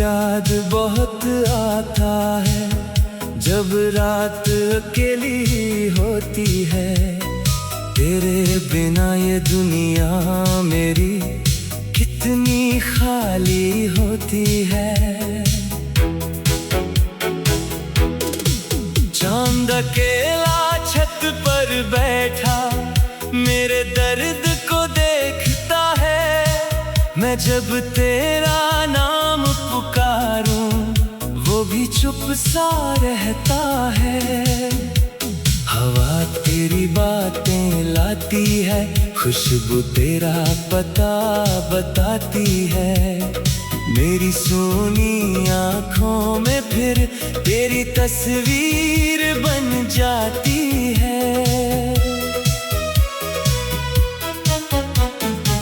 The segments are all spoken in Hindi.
याद बहुत आता है जब रात अकेली होती है। तेरे बिना ये दुनिया मेरी कितनी खाली होती है। चांद अकेला छत पर बैठा मेरे दर्द को देखता है। मैं जब तेरा नाम पुकारूं वो भी चुप सा रहता है। हवा तेरी बातें लाती है, खुशबू तेरा पता बताती है। मेरी सोनी आँखों में फिर तेरी तस्वीर बन जाती है।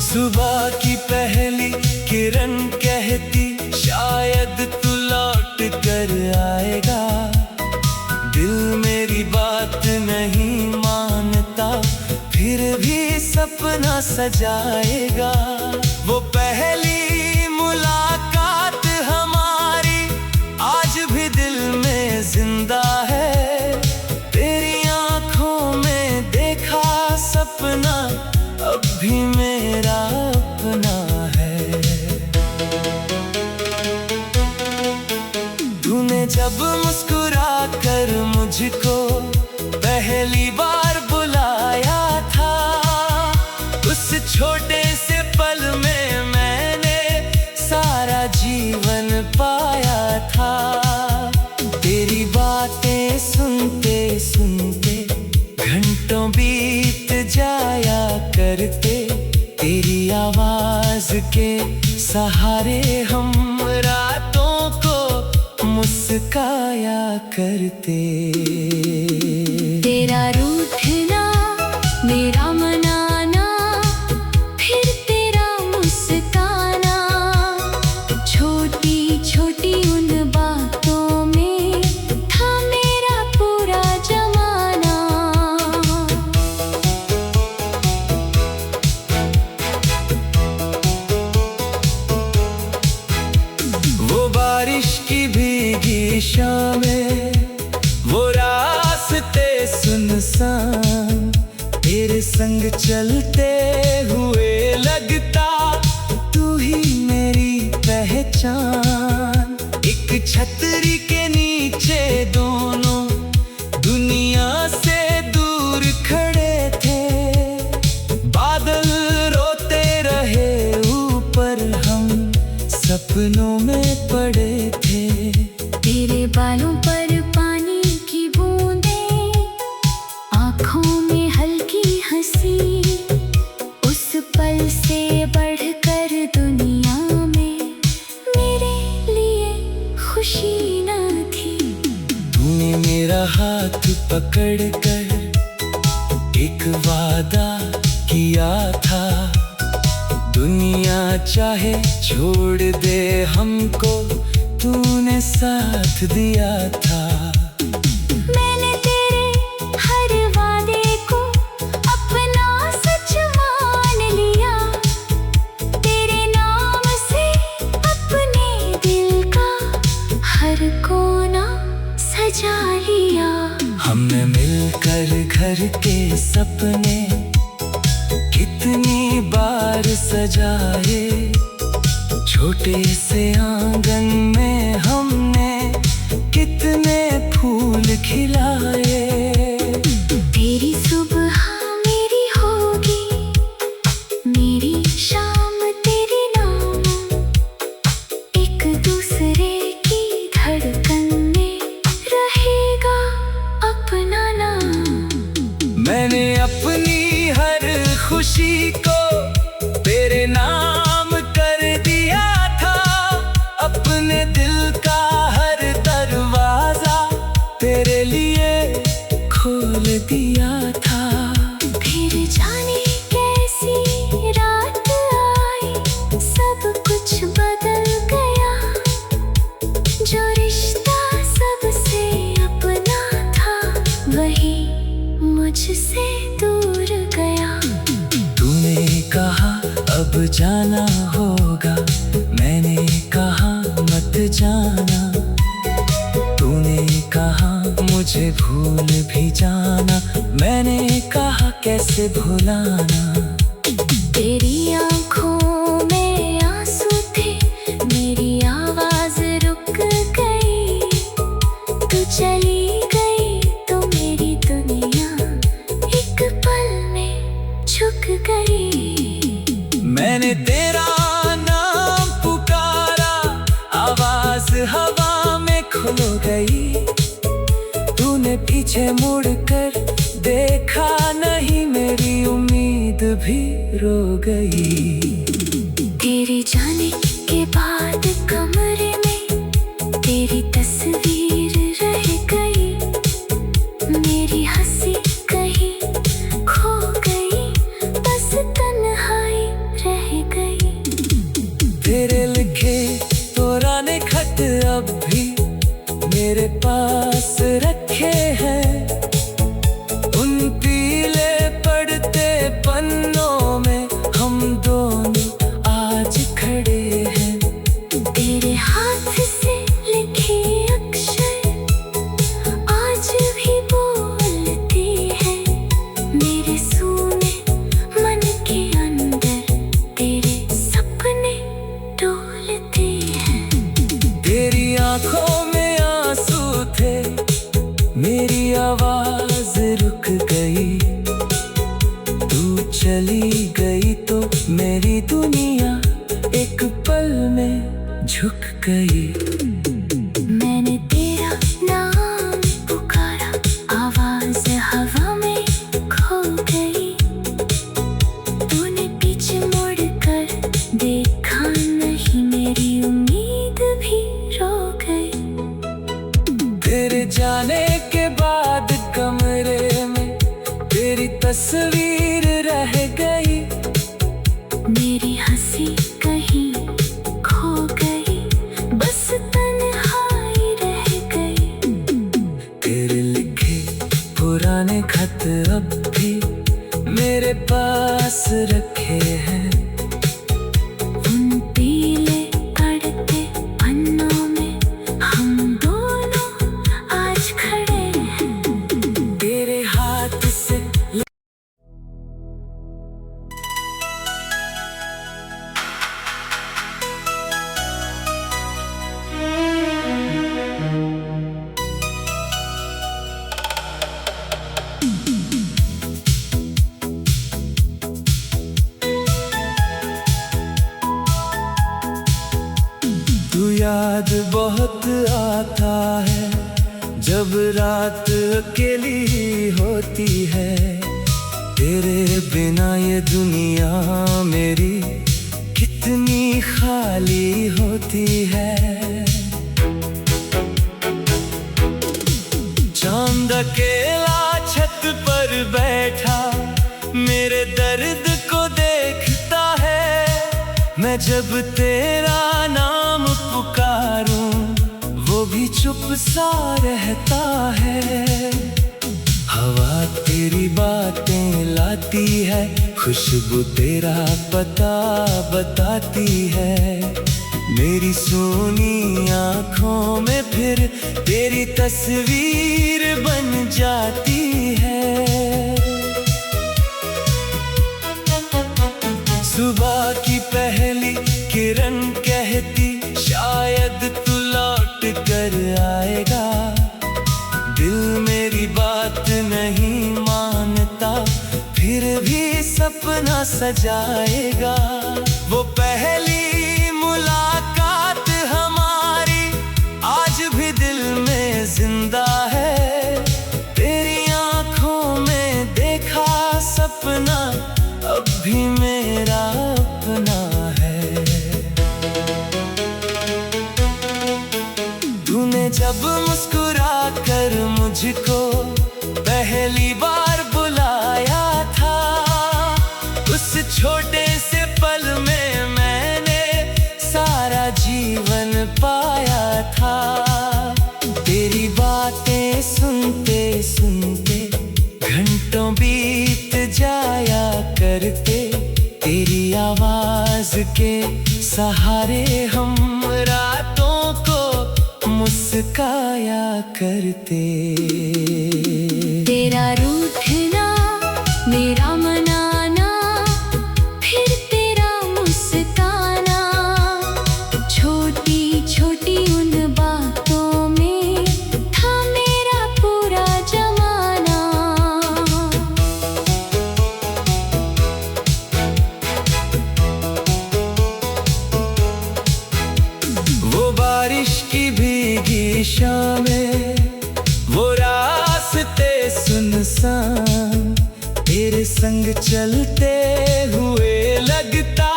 सुबह की पहली किरण कहती शायद तू लौट कर आएगा। दिल मेरी बात नहीं मानता फिर भी सपना सजाएगा। वो पहली मुलाकात हमारी आज भी दिल में जिंदा है। तेरी आँखों में देखा सपना अब भी मेरा अपना है। तूने जब मुस्कुरा कर मुझको पहली बार बुलाया था, उस छोटे से पल में मैंने सारा जीवन पाया था। तेरी बातें सुनते सुनते घंटों बीत जाया करते। तेरी आवाज के सहारे हम रातों को मुस्काया करते। तेरा रूठना मेरा मनाना फिर तेरा मुस्काना, छोटी छोटी उन बातों में था मेरा पूरा जमाना। वो बारिश की भीगी शामें, वो रास्ते सुनसान, तेरे संग चलते हुए लगता तू ही मेरी पहचान। एक छतरी के नीचे दोनों दुनिया से दूर खड़े थे। बादल रोते रहे ऊपर, हम सपनों में पड़े थे। तेरे बालों पर पानी की बूंदें, आँखों में हल्की हंसी, उस पल से बढ़कर दुनिया में मेरे लिए खुशी न थी। तूने मेरा हाथ पकड़ कर एक वादा किया था, दुनिया चाहे छोड़ दे हमको तूने साथ दिया था। मैंने तेरे हर वादे को अपना सच मान लिया। तेरे नाम से अपने दिल का हर कोना सजा लिया। हमने मिलकर घर के सपने कितनी बार सजाए। छोटे से आंगन में हमने कितने फूल खिलाए। तेरी सुबह मेरी होगी, मेरी शाम तेरे नाम, एक दूसरे की धड़कन में रहेगा अपना नाम। मैंने अपनी हर खुशी को तेरे नाम कर दिया था। अपने दिल का हर दरवाजा तेरे लिए खोल दिया था। फिर जाने कैसी रात आई, सब कुछ बदल गया। जो रिश्ता सबसे अपना था वही मुझसे दूर गया। तूने कहा अब जाना होगा, मैंने कहा मत जाना, मैंने कहा कैसे भुलाना। तेरी आंखों में आंसू थे, मेरी आवाज रुक गई। तू चली गई तो मेरी दुनिया एक पल में झुक गई। मैंने तेरा नाम पुकारा, आवाज हवा में खो गई। तूने पीछे मुड़कर देखा नहीं, मेरी उम्मीद भी रो गई। तेरे जाने के बाद कमरे में तेरी तस्वीर रह गई। मेरी हंसी कहीं खो गई, बस तन्हाई रह गई। तेरे लिखे पुराने खत अब भी मेरे पास रखे हैं। उन पीले पड़ते पन्नों में हम दोनों आज खड़े हैं। तेरे हाथ से लिखे अक्षर आज भी बोलते हैं। मेरे सूने मन के अंदर तेरे सपने डोलते हैं। तेरी आंखों में आंसू थे, मेरी आवाज रुक गई। तू चली गई तो मेरी दुनिया एक पल में झुक गई। मैंने तेरा नाम पुकारा, आवाज हवा में खो गई। तूने पीछे मुड़कर देखा नहीं, मेरी उम्मीद भी रो गई। तेरे जाने के बाद कमरे में तेरी तस्वीर रह गई। मेरी हंसी कहीं खो गई, बस तन्हाई रह गई। तेरे लिखे पुराने खत अब भी मेरे पास रखे हैं। उन पीले पड़ते पन्नों में हम दोनों आज खड़े हैं। तेरे हाथ से तू याद बहुत आता है, जब रात अकेली होती है। तेरे बिना ये दुनिया मेरी कितनी खाली होती है। चांद अकेला छत पर बैठा मेरे दर्द को देखता है। मैं जब तेरा नाम पुकारूं वो भी चुप सा रहता है। हवा तेरी बातें लाती है, खुशबू तेरा पता बताती है। मेरी सोनी आँखों में फिर तेरी तस्वीर बन जाती है। सुबह की पहली किरण कहती शायद तू लौट कर आएगा। दिल मेरी बात नहीं मानता, फिर भी सपना सजाएगा। वो पहली मुलाकात हमारी आज भी दिल में जिंदा है। तेरी आंखों में देखा सपना अब भी मेरा अपना है। तूने जब मुस्कुरा कर मुझको पहली बार बुलाया था, उस छोटे से पल में मैंने सारा जीवन पाया था। तेरी बातें सुनते सुनते घंटों बीत जाया करते। तेरी आवाज के सहारे हम रातों को मुस्काया करते। तेरा मेरा मनाना फिर तेरा मुस्काना, छोटी छोटी उन बातों में था मेरा पूरा जमाना। वो बारिश की भीगी शामें, वो रास्ते सुनसान, तेरे संग चलते हुए लगता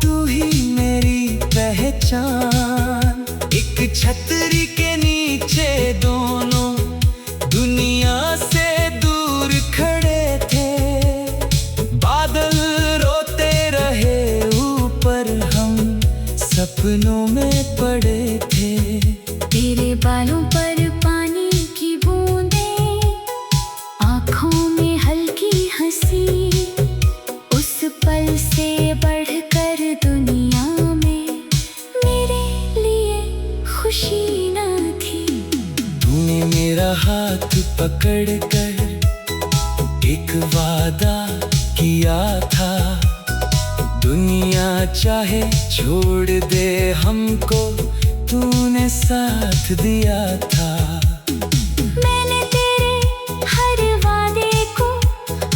तू ही मेरी पहचान। एक छतरी के नीचे दोनों दुनिया से दूर खड़े थे, बादल रोते रहे ऊपर, हम सपनों में पड़े थे। तेरे बालों पर पानी की बूंदें, आँखों में हल्की हंसी, उस पल से बढ़कर दुनिया में मेरे लिए खुशी न थी। तूने मेरा हाथ पकड़ कर एक वादा किया था, दुनिया चाहे छोड़ दे हमको, तूने साथ दिया था। मैंने तेरे हर वादे को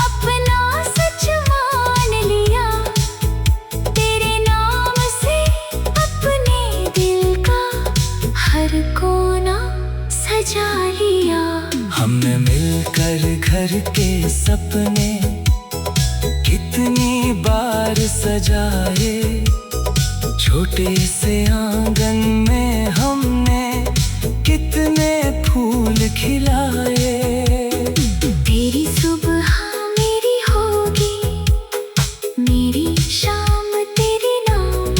अपना सच मान लिया, तेरे नाम से अपने दिल का हर कोना सजा लिया। हमने मिलकर घर के सपने कितनी बार सजाए, छोटे से आंगन में हमने कितने फूल खिलाए। तेरी सुबह मेरी होगी, मेरी शाम तेरे नाम,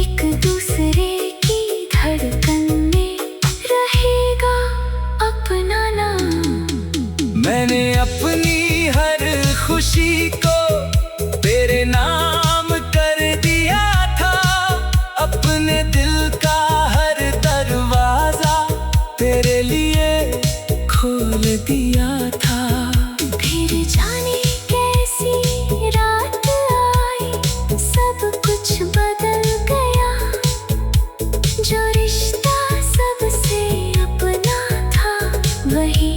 एक दूसरे की धड़कन में रहेगा अपना नाम। मैंने अपनी हर खुशी को तेरे नाम कर दिया था, अपने दिल का हर दरवाजा तेरे लिए खोल दिया था। फिर जाने कैसी रात आई, सब कुछ बदल गया, जो रिश्ता सबसे अपना था वही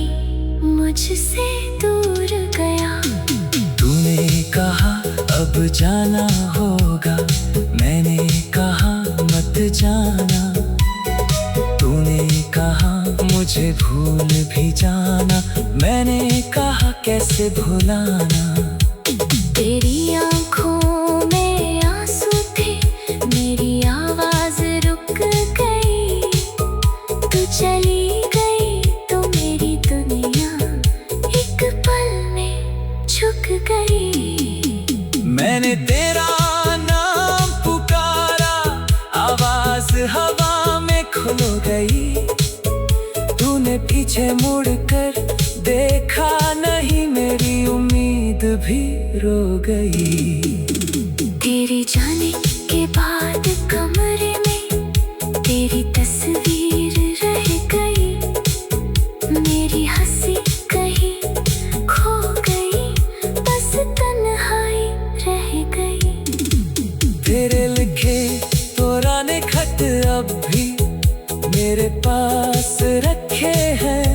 मुझसे दूर गया। तूने कहा अब जाना होगा, मैंने कहा मत जाना। तूने कहा मुझे भूल भी जाना, मैंने कहा कैसे भुलाना। तेरी आँखों में आंसू थे, मेरी आवाज रुक गई, तू चली गई तो मेरी दुनिया एक पल में झुक गई। मैंने तेरा नाम पुकारा, आवाज हवा में खो गई, तूने पीछे मुड़कर देखा नहीं, मेरी उम्मीद भी रो गई। तेरे जाने के बाद कमरे में तेरी तस्वीर रह गई, मेरी हंसी कहीं खो गई, बस तन्हाई रह गई। तेरे लिखे पुराने खत अब भी मेरे पास रखे हैं,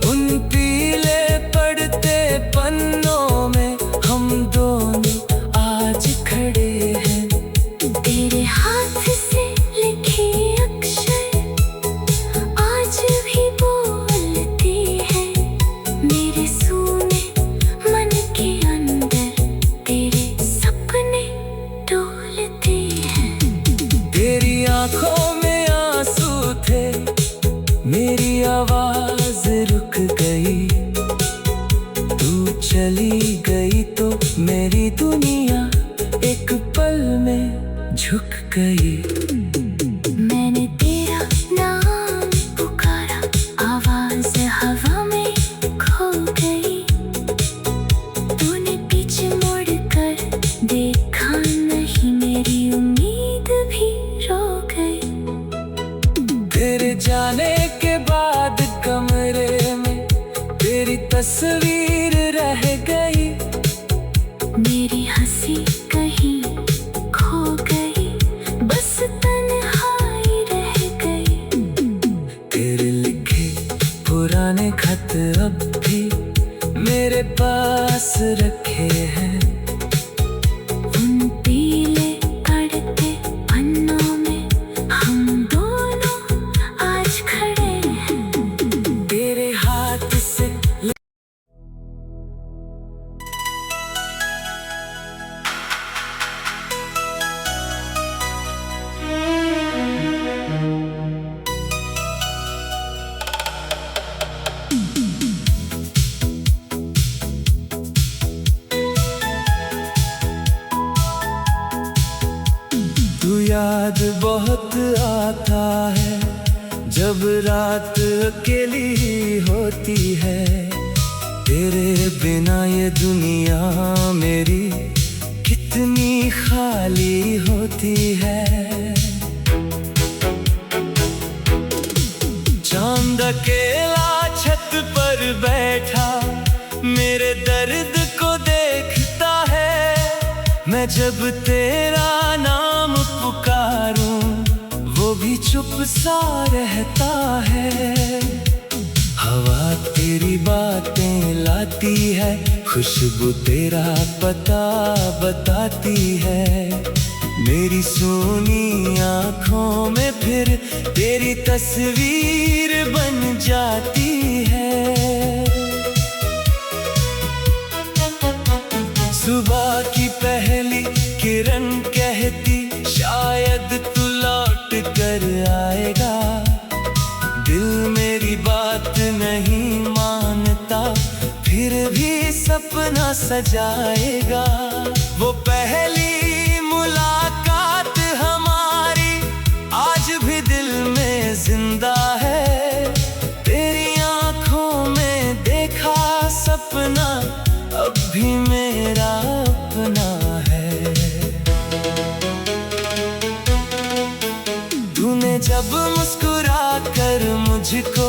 उन पीले पड़ते पन्नों में हम दोनों आज खड़े हैं। तेरे हाथ से लिखे अक्षर आज भी बोलते हैं, मेरे सूने मन के अंदर तेरे सपने डोलते हैं। तेरी आंखों में आंसू थे, मेरी आवाज रुक गई, तू चली गई तो मेरी दुनिया एक पल में झुक गई। मैंने तेरा नाम पुकारा, आवाज हवा में खो गई, तूने पीछे मुड़ कर देखा नहीं, मेरी उम्मीद भी रो गई। तेरे जाने के बाद कमरे में तेरी तस्वीर रह गई। मेरी हंसी कहीं खो गई, बस तन्हाई रह गई। तेरे लिखे पुराने खत अब भी मेरे पास रखे हैं। उन पीले पड़ते पन्नों में हम दोनों आज खड़े हैं। तेरे हाथ से तू याद बहुत आता है जब रात अकेली होती है। तेरे बिना ये दुनिया मेरी कितनी खाली होती है। चांद अकेला छत पर बैठा मेरे दर्द को देखता है। मैं जब तेरा नाम पुकारूं वो भी चुप सा रहता है। हवा तेरी बातें लाती है, खुशबू तेरा पता बताती है। मेरी सोनी आँखों में फिर तेरी तस्वीर बन जाती है। सुबह की पहली किरण कहती शायद तू लौट कर आएगा। दिल मेरी बात नहीं मानता फिर भी सपना सजाएगा। वो पहली मुलाकात हमारी आज भी दिल में जिंदा है। तेरी आँखों में देखा सपना अब भी मेरा अपना है। तूने जब मुस्कुरा कर मुझको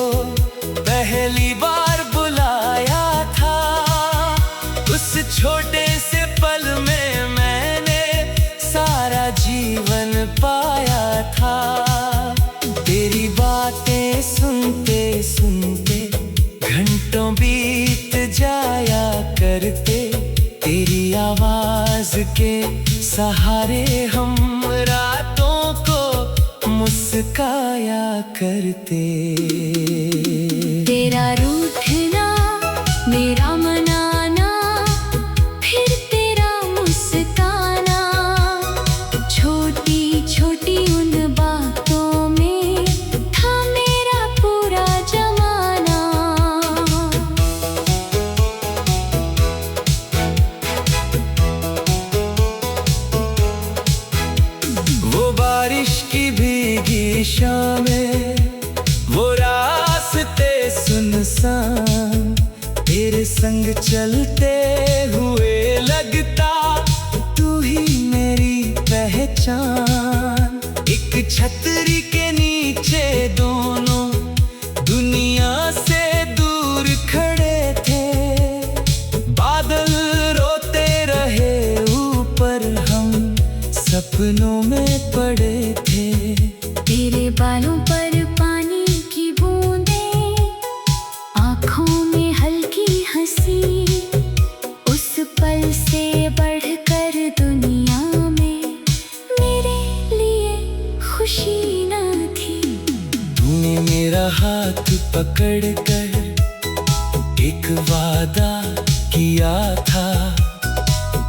पहली बार बुलाया था, उस छोटे से पल में मैंने सारा जीवन पाया था। तेरी बातें सुनते सुनते घंटों बीत जाया करते। तेरी आवाज के सहारे हम रातों को मुस्काया करते। तेरा रूठना मेरा मनाना, फिर तेरा मुस्काना, छोटी छोटी उन बातों में था मेरा पूरा जमाना। वो बारिश की भीगी शामें, वो रास्ते सुनसान, तेरे संग चलते हुए लगता तू ही मेरी पहचान। एक छतरी के नीचे दोनों दुनिया से दूर खड़े थे। बादल रोते रहे ऊपर, हम सपनों में पड़े थे। तेरे बालों पर पानी की बूंदें, आँखों में हल्की हंसी, उस पल से बढ़कर दुनिया में मेरे लिए खुशी न थी। तूने मेरा हाथ पकड़ कर एक वादा किया था,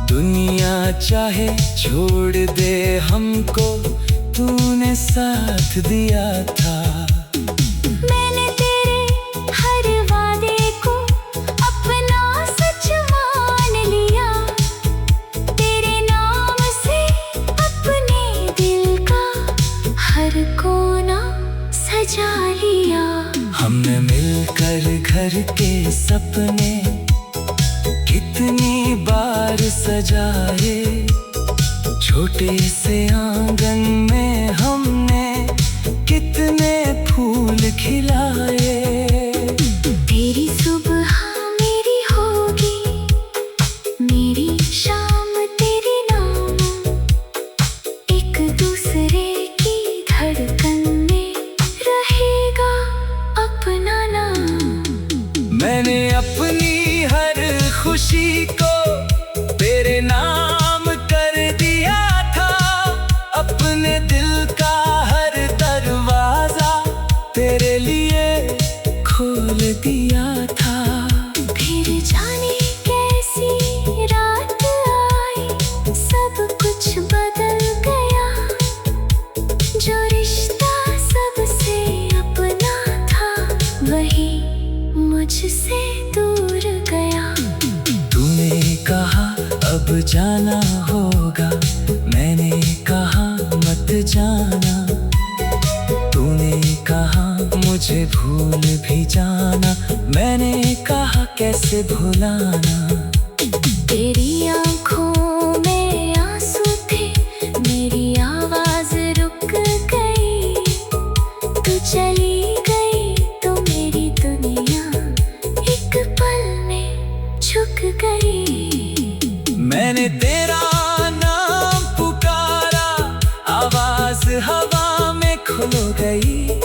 दुनिया चाहे छोड़ दे हमको तूने साथ दिया था। मैंने तेरे हर वादे को अपना सच मान लिया। तेरे नाम से अपने दिल का हर कोना सजा लिया। हमने मिलकर घर के सपने कितनी बार सजाए। छोटे से आंगन में हमने कितने फूल खिलाए। तेरी सुबह मेरी होगी, खुशी को तेरे नाम कर दिया था। अपने दिल का हर दरवाजा तेरे लिए खोल दिया था। फिर जाने कैसी रात आई, सब कुछ बदल गया। जो रिश्ता सबसे अपना था, वही मुझसे दूर गया। तूने कहा अब जाना होगा, मैंने कहा मत जाना। तूने कहा मुझे भूल भी जाना, मैंने कहा कैसे भुलाना। तेरी आँखों में आंसू थे, मेरी आवाज रुक गई। तू चली गई तो मेरी दुनिया एक पल में झुक गई। मैंने तेरा नाम पुकारा, आवाज हवा में खो गई।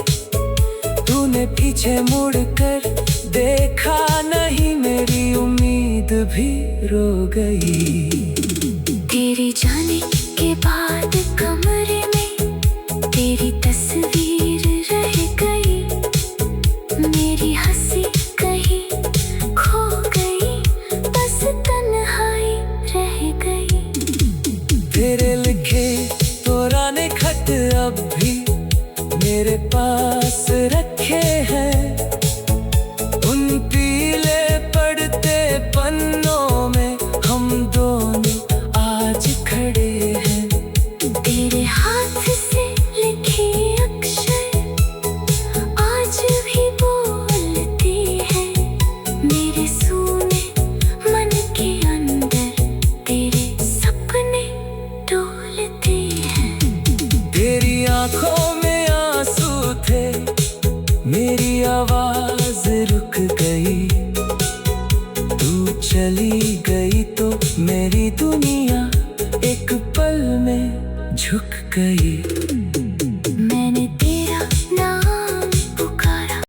तूने पीछे मुड़कर देखा नहीं, मेरी उम्मीद भी रो गई। तेरे जाने के बाद कमरे में तेरी तस्वीर रह गई। मेरी हंसी कहीं खो गई, बस तन्हाई रह गई। तेरे लिखे पुराने खत अब भी मेरे पास रखे हैं। उन पीले पड़ते पन्नों में हम दोनों आज खड़े हैं। तेरे हाथ से लिखे अक्षर आज भी बोलते हैं। मेरे सूने मन के अंदर तेरे सपने डोलते हैं। तेरी आंखों में आंसू थे, मेरी आवाज रुक गई। तू चली गई तो मेरी दुनिया एक पल में झुक गई।